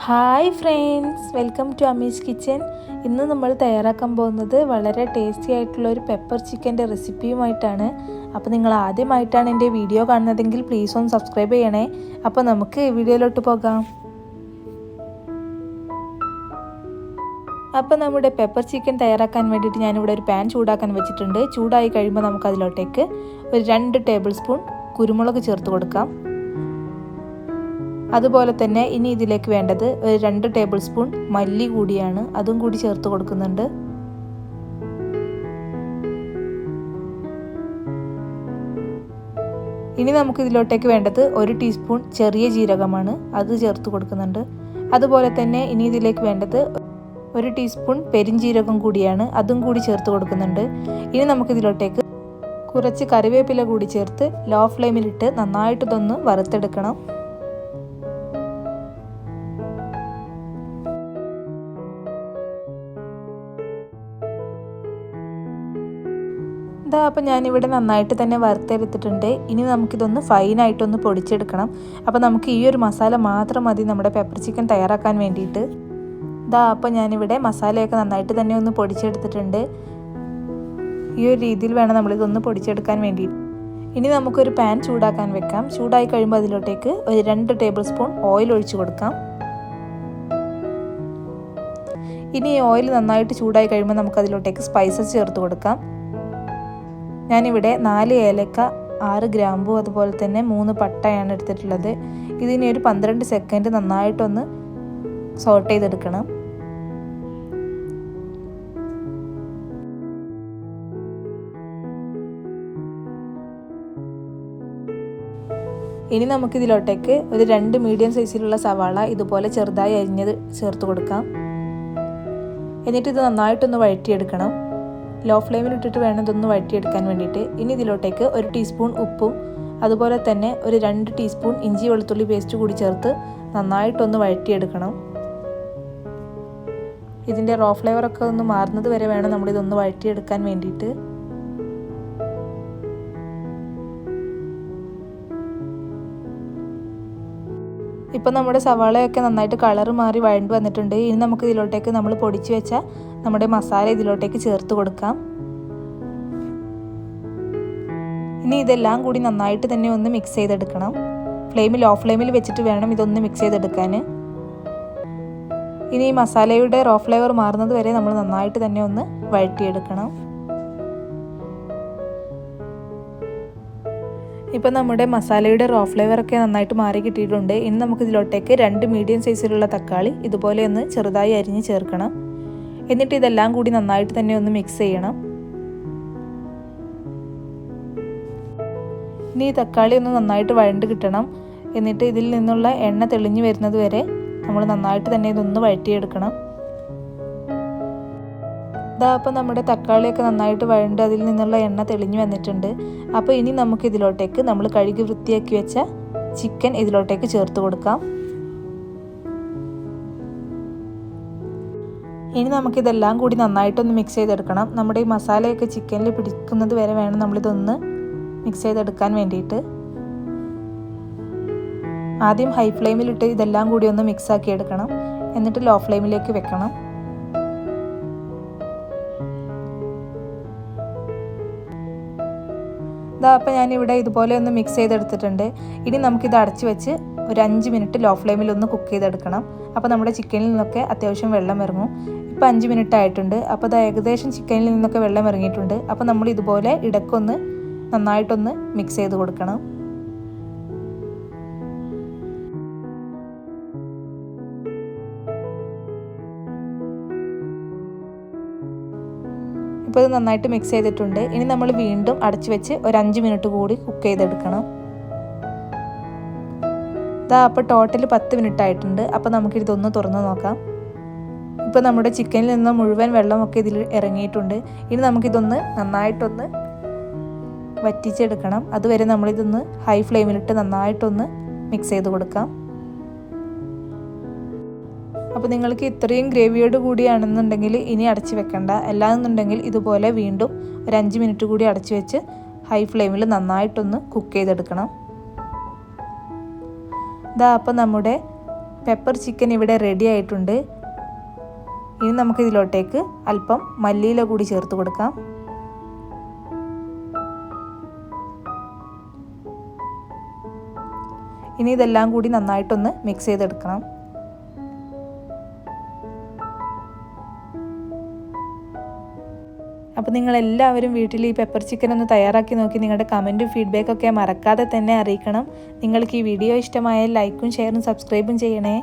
Hi friends, welcome to Ami's kitchen. ഇന്ന് നമ്മൾ തയ്യാറാക്കാൻ പോകുന്നത് വളരെ ടേസ്റ്റി ആയിട്ടുള്ള ഒരു പെപ്പർ ചിക്കൻ്റെ റെസിപ്പിയുമായിട്ടാണ്. അപ്പോൾ നിങ്ങൾ ആദ്യമായിട്ടാണ് എൻ്റെ വീഡിയോ കാണുന്നതെങ്കിൽ പ്ലീസ് ഒന്ന് സബ്സ്ക്രൈബ് ചെയ്യണേ. അപ്പോൾ നമുക്ക് വീഡിയോയിലോട്ട് പോകാം. അപ്പോൾ നമ്മുടെ പെപ്പർ ചിക്കൻ തയ്യാറാക്കാൻ വേണ്ടിയിട്ട് ഞാനിവിടെ ഒരു പാൻ ചൂടാക്കാൻ വെച്ചിട്ടുണ്ട്. ചൂടായി കഴിയുമ്പോൾ നമുക്ക് അതിലോട്ടേക്ക് ഒരു 2 ടേബിൾ സ്പൂൺ കുരുമുളക് ചേർത്ത് കൊടുക്കാം. അതുപോലെ തന്നെ ഇനി ഇതിലേക്ക് വേണ്ടത് ഒരു 2 ടേബിൾ സ്പൂൺ മല്ലി കൂടിയാണ്, അതും കൂടി ചേർത്ത് കൊടുക്കുന്നുണ്ട്. ഇനി നമുക്ക് ഇതിലോട്ടേക്ക് വേണ്ടത് 1 ടീസ്പൂൺ ചെറിയ ജീരകമാണ്, അത് ചേർത്ത് കൊടുക്കുന്നുണ്ട്. അതുപോലെ തന്നെ ഇനി ഇതിലേക്ക് വേണ്ടത് 1 ടീസ്പൂൺ പെരിഞ്ജീരകം കൂടിയാണ്, അതും കൂടി ചേർത്ത് കൊടുക്കുന്നുണ്ട്. ഇനി നമുക്കിതിലോട്ടേക്ക് കുറച്ച് കറിവേപ്പില കൂടി ചേർത്ത് ലോ ഫ്ലെയിമിലിട്ട് നന്നായിട്ട് ഇതൊന്ന് വറുത്തെടുക്കണം. അപ്പോൾ ഞാനിവിടെ നന്നായിട്ട് തന്നെ വറുത്തെടുത്തിട്ടുണ്ട്. ഇനി നമുക്കിതൊന്ന് ഫൈനായിട്ടൊന്ന് പൊടിച്ചെടുക്കണം. അപ്പോൾ നമുക്ക് ഈ ഒരു മസാല മാത്രം മതി നമ്മുടെ പെപ്പർ ചിക്കൻ തയ്യാറാക്കാൻ വേണ്ടിയിട്ട്. അപ്പോൾ ഞാനിവിടെ മസാലയൊക്കെ നന്നായിട്ട് തന്നെ ഒന്ന് പൊടിച്ചെടുത്തിട്ടുണ്ട്. ഈ ഒരു രീതിയിൽ വേണം നമ്മളിതൊന്ന് പൊടിച്ചെടുക്കാൻ വേണ്ടിയിട്ട്. ഇനി നമുക്കൊരു പാൻ ചൂടാക്കാൻ വെക്കാം. ചൂടായി കഴിയുമ്പോൾ അതിലോട്ടേക്ക് ഒരു 2 ടേബിൾ സ്പൂൺ ഓയിൽ ഒഴിച്ചു കൊടുക്കാം. ഇനി ഈ ഓയിൽ നന്നായിട്ട് ചൂടായി കഴിയുമ്പോൾ നമുക്കതിലോട്ടേക്ക് സ്പൈസസ് ചേർത്ത് കൊടുക്കാം. ഞാനിവിടെ 4 ഏലക്ക, 6 ഗ്രാമ്പു, അതുപോലെ തന്നെ 3 പട്ടയാണ് എടുത്തിട്ടുള്ളത്. ഇതിനെ ഒരു 12 സെക്കൻഡ് നന്നായിട്ടൊന്ന് സോട്ട് ചെയ്തെടുക്കണം. ഇനി നമുക്കിതിലോട്ടേക്ക് ഒരു 2 മീഡിയം സൈസിലുള്ള സവാള ഇതുപോലെ ചെറുതായി അരിഞ്ഞത് ചേർത്ത് കൊടുക്കാം. എന്നിട്ട് ഇത് നന്നായിട്ടൊന്ന് വഴറ്റിയെടുക്കണം. ലോ ഫ്ലെയിമിലിട്ടിട്ട് വേണം ഇതൊന്ന് വഴറ്റിയെടുക്കാൻ വേണ്ടിയിട്ട്. ഇനി ഇതിലോട്ടേക്ക് 1 ടീസ്പൂൺ ഉപ്പും അതുപോലെ തന്നെ ഒരു 2 ടീസ്പൂൺ ഇഞ്ചി വെളുത്തുള്ളി പേസ്റ്റ് കൂടി ചേർത്ത് നന്നായിട്ടൊന്ന് വഴറ്റിയെടുക്കണം. ഇതിൻ്റെ റോ ഫ്ലേവറൊക്കെ ഒന്ന് മാറുന്നത് വരെ വേണം നമ്മളിതൊന്ന് വഴറ്റിയെടുക്കാൻ വേണ്ടിയിട്ട്. ഇപ്പം നമ്മുടെ സവാളയൊക്കെ നന്നായിട്ട് കളർ മാറി വഴണ്ട് വന്നിട്ടുണ്ട്. ഇനി നമുക്ക് ഇതിലോട്ടേക്ക് നമ്മൾ പൊടിച്ച് വെച്ച നമ്മുടെ മസാല ഇതിലോട്ടേക്ക് ചേർത്ത് കൊടുക്കാം. ഇനി ഇതെല്ലാം കൂടി നന്നായിട്ട് തന്നെ ഒന്ന് മിക്സ് ചെയ്തെടുക്കണം. ലോ ഫ്ലെയിമിൽ വെച്ചിട്ട് വേണം ഇതൊന്ന് മിക്സ് ചെയ്തെടുക്കാൻ. ഇനി ഈ മസാലയുടെ റോ ഫ്ലേവർ മാറുന്നത് വരെ നമ്മൾ നന്നായിട്ട് തന്നെ ഒന്ന് വഴറ്റിയെടുക്കണം. ഇപ്പം നമ്മുടെ മസാലയുടെ റോ ഫ്ലേവറൊക്കെ നന്നായിട്ട് മാറി കിട്ടിയിട്ടുണ്ട്. ഇനി നമുക്ക് ഇതിലോട്ടേക്ക് 2 മീഡിയം സൈസിലുള്ള തക്കാളി ഇതുപോലെ ഒന്ന് ചെറുതായി അരിഞ്ഞ് ചേർക്കണം. എന്നിട്ട് ഇതെല്ലാം കൂടി നന്നായിട്ട് തന്നെ ഒന്ന് മിക്സ് ചെയ്യണം. ഇനി ഈ തക്കാളി ഒന്ന് നന്നായിട്ട് വഴണ്ട് കിട്ടണം. എന്നിട്ട് ഇതിൽ നിന്നുള്ള എണ്ണ തെളിഞ്ഞു വരുന്നത് വരെ നമ്മൾ നന്നായിട്ട് തന്നെ ഇതൊന്ന് വഴറ്റിയെടുക്കണം. അപ്പോൾ നമ്മുടെ തക്കാളിയൊക്കെ നന്നായിട്ട് വഴണ്ട് അതിൽ നിന്നുള്ള എണ്ണ തെളിഞ്ഞു വന്നിട്ടുണ്ട്. അപ്പോൾ ഇനി നമുക്ക് ഇതിലോട്ടേക്ക് നമ്മൾ കഴുകി വൃത്തിയാക്കി വെച്ച ചിക്കൻ ഇതിലോട്ടേക്ക് ചേർത്ത് കൊടുക്കാം. ഇനി നമുക്കിതെല്ലാം കൂടി നന്നായിട്ടൊന്ന് മിക്സ് ചെയ്തെടുക്കണം. നമ്മുടെ ഈ മസാലയൊക്കെ ചിക്കനിൽ പിടിക്കുന്നത് വരെ വേണം നമ്മളിതൊന്ന് മിക്സ് ചെയ്തെടുക്കാൻ വേണ്ടിയിട്ട്. ആദ്യം ഹൈ ഫ്ലെയിമിലിട്ട് ഇതെല്ലാം കൂടി ഒന്ന് മിക്സ് ആക്കി എടുക്കണം. എന്നിട്ട് ലോ ഫ്ലെയിമിലേക്ക് വെക്കണം. അപ്പോൾ ഞാനിവിടെ ഇതുപോലെ ഒന്ന് മിക്സ് ചെയ്തെടുത്തിട്ടുണ്ട്. ഇനി നമുക്കിത് അടച്ച് വെച്ച് ഒരു 5 മിനിറ്റ് ലോ ഫ്ലെയിമിൽ ഒന്ന് കുക്ക് ചെയ്തെടുക്കണം. അപ്പോൾ നമ്മുടെ ചിക്കനിൽ നിന്നൊക്കെ അത്യാവശ്യം വെള്ളം ഇറങ്ങും. ഇപ്പോൾ 5 മിനിറ്റ് ആയിട്ടുണ്ട്. അപ്പോൾ അത് ഏകദേശം ചിക്കനിൽ നിന്നൊക്കെ വെള്ളം ഇറങ്ങിയിട്ടുണ്ട്. അപ്പോൾ നമ്മൾ ഇതുപോലെ ഇടയ്ക്കൊന്ന് നന്നായിട്ടൊന്ന് മിക്സ് ചെയ്ത് കൊടുക്കണം. ഇപ്പോൾ ഇത് നന്നായിട്ട് മിക്സ് ചെയ്തിട്ടുണ്ട്. ഇനി നമ്മൾ വീണ്ടും അടച്ചു വെച്ച് ഒരു 5 മിനിറ്റ് കൂടി കുക്ക് ചെയ്തെടുക്കണം. അപ്പോൾ ടോട്ടൽ 10 മിനിറ്റ് ആയിട്ടുണ്ട്. അപ്പോൾ നമുക്കിതൊന്ന് തുറന്ന് നോക്കാം. ഇപ്പോൾ നമ്മുടെ ചിക്കനിൽ നിന്ന് മുഴുവൻ വെള്ളമൊക്കെ ഇതിൽ ഇറങ്ങിയിട്ടുണ്ട്. ഇനി നമുക്കിതൊന്ന് നന്നായിട്ടൊന്ന് വറ്റിച്ചെടുക്കണം. അതുവരെ നമ്മളിതൊന്ന് ഹൈ ഫ്ലെയിമിലിട്ട് നന്നായിട്ടൊന്ന് മിക്സ് ചെയ്ത് കൊടുക്കാം. അപ്പോൾ നിങ്ങൾക്ക് ഇത്രയും ഗ്രേവിയോട് കൂടിയാണെന്നുണ്ടെങ്കിൽ ഇനി അടച്ച് വെക്കണ്ട. അല്ലാന്നുണ്ടെങ്കിൽ ഇതുപോലെ വീണ്ടും ഒരു 5 മിനിറ്റ് കൂടി അടച്ച് വെച്ച് ഹൈ ഫ്ലെയിമിൽ നന്നായിട്ടൊന്ന് കുക്ക് ചെയ്തെടുക്കണം. അപ്പോൾ നമ്മുടെ പെപ്പർ ചിക്കൻ ഇവിടെ റെഡി ആയിട്ടുണ്ട്. ഇനി നമുക്ക് ഇതിലോട്ടേക്ക് അല്പം മല്ലിയില കൂടി ചേർത്ത് കൊടുക്കാം. ഇനി ഇതെല്ലാം കൂടി നന്നായിട്ടൊന്ന് മിക്സ് ചെയ്തെടുക്കണം. അപ്പോൾ നിങ്ങളെല്ലാവരും വീട്ടിൽ ഈ പെപ്പർ ചിക്കൻ ഒന്ന് തയ്യാറാക്കി നോക്കി നിങ്ങളുടെ കമൻറ്റും ഫീഡ്ബാക്കൊക്കെ മറക്കാതെ തന്നെ അറിയിക്കണം. നിങ്ങൾക്ക് ഈ വീഡിയോ ഇഷ്ടമായാൽ ലൈക്കും ഷെയറും സബ്സ്ക്രൈബും ചെയ്യണേ.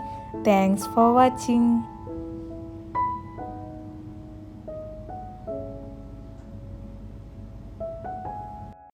Thanks for watching.